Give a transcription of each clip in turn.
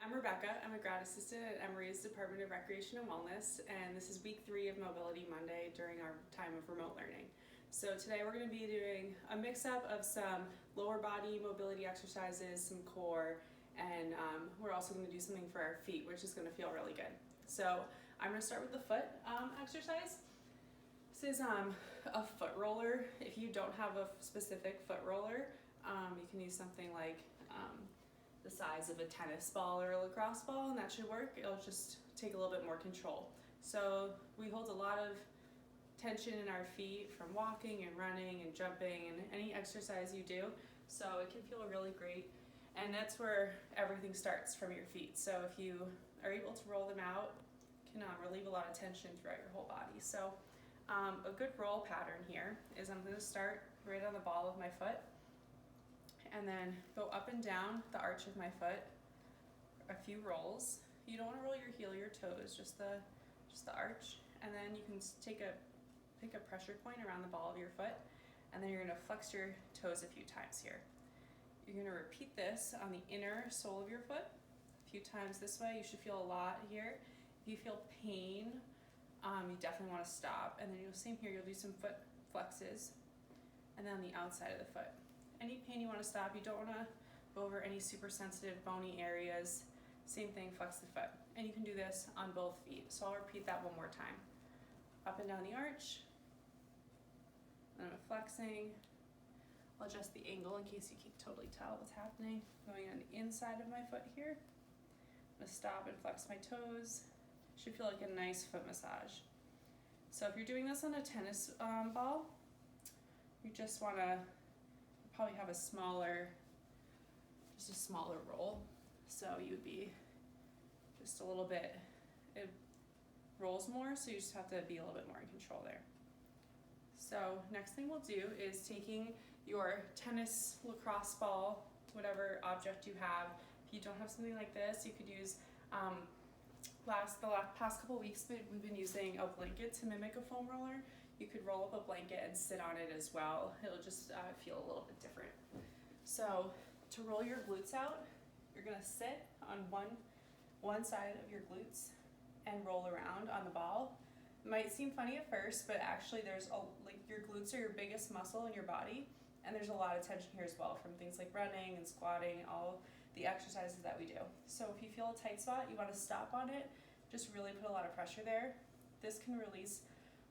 I'm Rebecca. I'm a grad assistant at Emory's Department of Recreation and Wellness, and this is week 3 of Mobility Monday during our time of remote learning. So today we're going to be doing a mix-up of some lower body mobility exercises, some core, and we're also going to do something for our feet, which is going to feel really good. So I'm going to start with the foot exercise. This is a foot roller. If you don't have a specific foot roller, you can use something like the size of a tennis ball or a lacrosse ball, and that should work. It'll just take a little bit more control. So we hold a lot of tension in our feet from walking and running and jumping and any exercise you do. So it can feel really great. And that's where everything starts, from your feet. So if you are able to roll them out, it can relieve a lot of tension throughout your whole body. So a good roll pattern here is I'm going to start right on the ball of my foot and then go up and down the arch of my foot a few rolls. You don't want to roll your heel or your toes, just the arch. And then you can pick a pressure point around the ball of your foot, and then you're going to flex your toes a few times here. You're going to repeat this on the inner sole of your foot a few times this way. You should feel a lot here. If you feel pain, you definitely want to stop. And then you'll same here, you'll do some foot flexes, and then on the outside of the foot. Any pain you want to stop, you don't want to go over any super sensitive bony areas. Same thing, flex the foot. And you can do this on both feet. So I'll repeat that one more time. Up and down the arch, and I'm flexing. I'll adjust the angle in case you can't totally tell what's happening. Going on the inside of my foot here. I'm gonna stop and flex my toes. Should feel like a nice foot massage. So if you're doing this on a tennis ball, you just wanna probably have just a smaller roll. So you would be just a little bit, it rolls more, so you just have to be a little bit more in control there. So next thing we'll do is taking your tennis, lacrosse ball, whatever object you have. If you don't have something like this, you could use, the past couple weeks we've been using a blanket to mimic a foam roller. You could roll up a blanket and sit on it as well. It'll just feel a little bit different. So to roll your glutes out, you're gonna sit on one side of your glutes and roll around on the ball. It might seem funny at first, but actually your glutes are your biggest muscle in your body, and there's a lot of tension here as well from things like running and squatting, all the exercises that we do. So if you feel a tight spot, you want to stop on it, just really put a lot of pressure there. This can release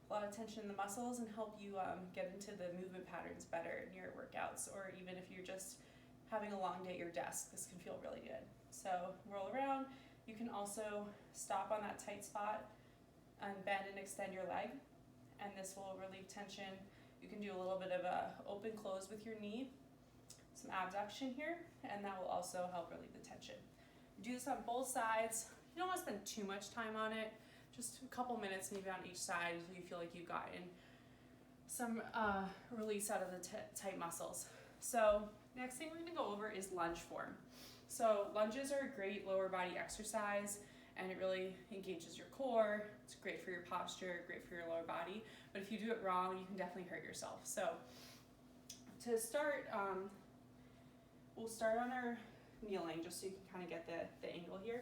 a lot of tension in the muscles and help you get into the movement patterns better in your workouts, or even if you're just having a long day at your desk, this can feel really good. So roll around. You can also stop on that tight spot and bend and extend your leg, and this will relieve tension. You can do a little bit of a open close with your knee, some abduction here, and that will also help relieve the tension. You do this on both sides. You don't want to spend too much time on it, just a couple minutes maybe on each side until you feel like you've gotten some release out of the tight muscles. So next thing we're going to go over is lunge form. So lunges are a great lower body exercise, and it really engages your core. It's great for your posture, great for your lower body, but if you do it wrong, you can definitely hurt yourself. So to start, we'll start on our kneeling just so you can kind of get the angle here.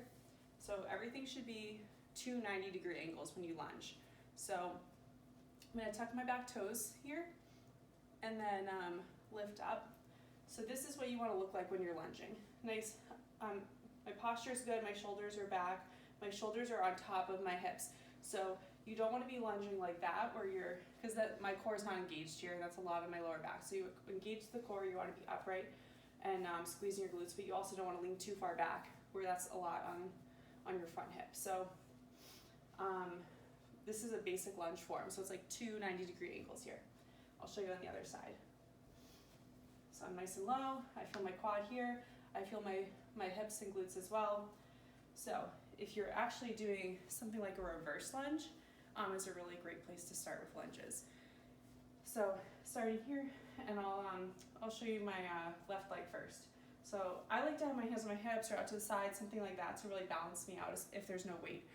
So everything should be two 90-degree angles when you lunge. So I'm going to tuck my back toes here and then lift up. So this is what you want to look like when you're lunging. Nice. My posture is good. My shoulders are back. My shoulders are on top of my hips. So you don't want to be lunging like that, because my core is not engaged here. That's a lot of my lower back. So you engage the core. You want to be upright and squeezing your glutes, but you also don't want to lean too far back, where that's a lot on your front hip. So this is a basic lunge form. So it's like two 90-degree angles here. I'll show you on the other side. So I'm nice and low. I feel my quad here. I feel my hips and glutes as well. So if you're actually doing something like a reverse lunge, is a really great place to start with lunges. So starting here, and I'll show you my left leg first. So I like to have my hands on my hips or out to the side, something like that, to really balance me out if there's no weight.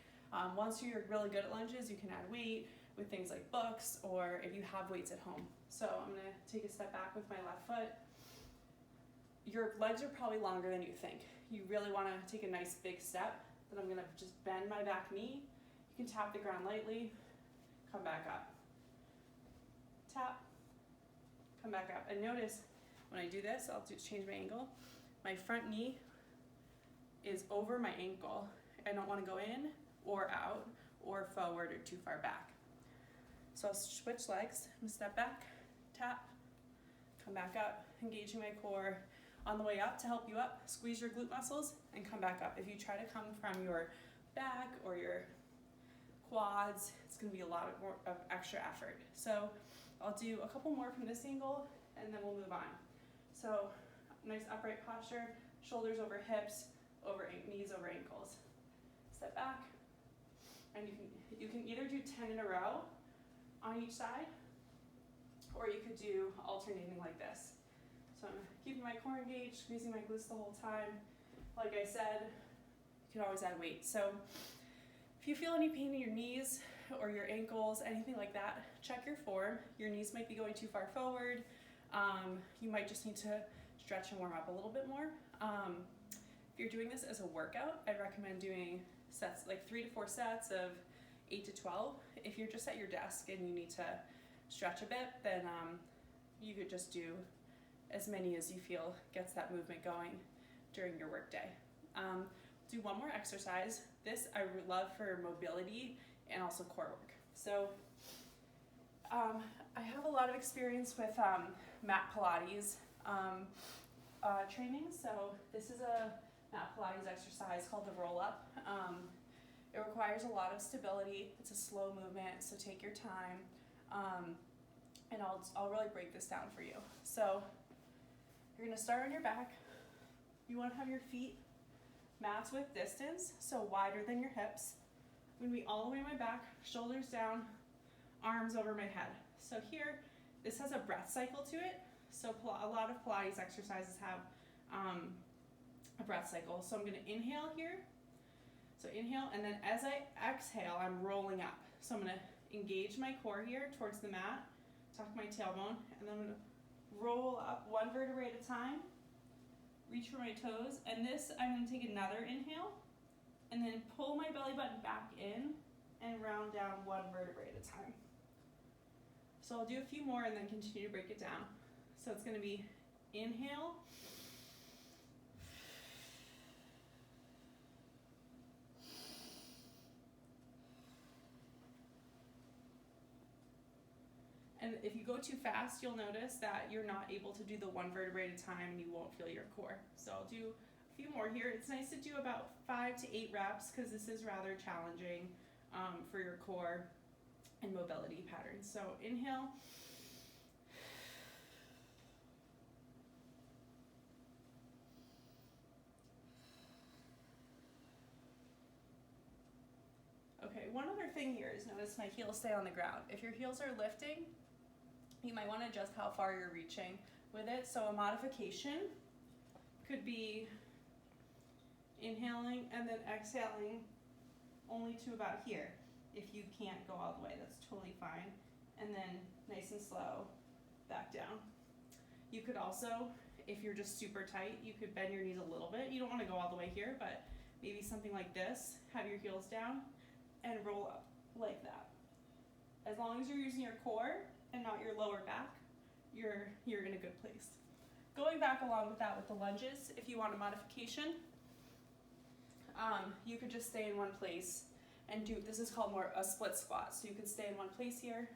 Once you're really good at lunges, you can add weight with things like books, or if you have weights at home. So I'm gonna take a step back with my left foot, your legs are probably longer than you think. You really want to take a nice big step, but I'm going to just bend my back knee. You can tap the ground lightly, come back up. Tap, come back up. And notice when I do this, I'll change my angle. My front knee is over my ankle. I don't want to go in or out or forward or too far back. So I'll switch legs. I'm gonna step back, tap, come back up, engaging my core. On the way up, to help you up, squeeze your glute muscles and come back up. If you try to come from your back or your quads, it's gonna be a lot of extra effort. So I'll do a couple more from this angle and then we'll move on. So nice upright posture, shoulders over hips, knees over ankles. Step back, and you can either do 10 in a row on each side, or you could do alternating like this. So I'm keeping my core engaged, squeezing my glutes the whole time. Like I said, you can always add weight. So if you feel any pain in your knees or your ankles, anything like that, check your form. Your knees might be going too far forward. You might just need to stretch and warm up a little bit more. If you're doing this as a workout, I'd recommend doing sets, like 3 to 4 sets of 8 to 12. If you're just at your desk and you need to stretch a bit, then you could just do as many as you feel gets that movement going during your workday. Do one more exercise. This I love for mobility and also core work. So I have a lot of experience with mat Pilates training. So this is a mat Pilates exercise called the roll up. It requires a lot of stability. It's a slow movement, so take your time. And I'll really break this down for you. So you're gonna start on your back. You wanna have your feet mats width distance, so wider than your hips. I'm gonna be all the way on my back, shoulders down, arms over my head. So here, this has a breath cycle to it. So a lot of Pilates exercises have a breath cycle. So I'm gonna inhale here. So inhale, and then as I exhale, I'm rolling up. So I'm gonna engage my core here towards the mat, tuck my tailbone, and then I'm gonna roll up one vertebrae at a time, reach for my toes, and this, I'm gonna take another inhale, and then pull my belly button back in, and round down one vertebrae at a time. So I'll do a few more and then continue to break it down. So it's gonna be inhale, and if you go too fast, you'll notice that you're not able to do the one vertebrae at a time and you won't feel your core. So I'll do a few more here. It's nice to do about 5 to 8 reps because this is rather challenging for your core and mobility patterns. So inhale. Okay, one other thing here is notice my heels stay on the ground. If your heels are lifting, you might want to adjust how far you're reaching with it. So a modification could be inhaling and then exhaling only to about here. If you can't go all the way, that's totally fine. And then nice and slow, back down. You could also, if you're just super tight, you could bend your knees a little bit. You don't want to go all the way here, but maybe something like this, have your heels down and roll up like that. As long as you're using your core and not your lower back, you're in a good place. Going back along with that with the lunges, if you want a modification, you could just stay in one place and do, this is called more a split squat. So you could stay in one place here,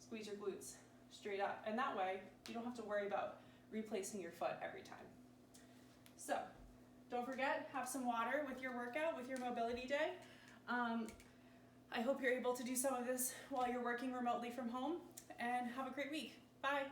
squeeze your glutes straight up, and that way you don't have to worry about replacing your foot every time. So don't forget, have some water with your workout, with your mobility day. I hope you're able to do some of this while you're working remotely from home, and have a great week. Bye.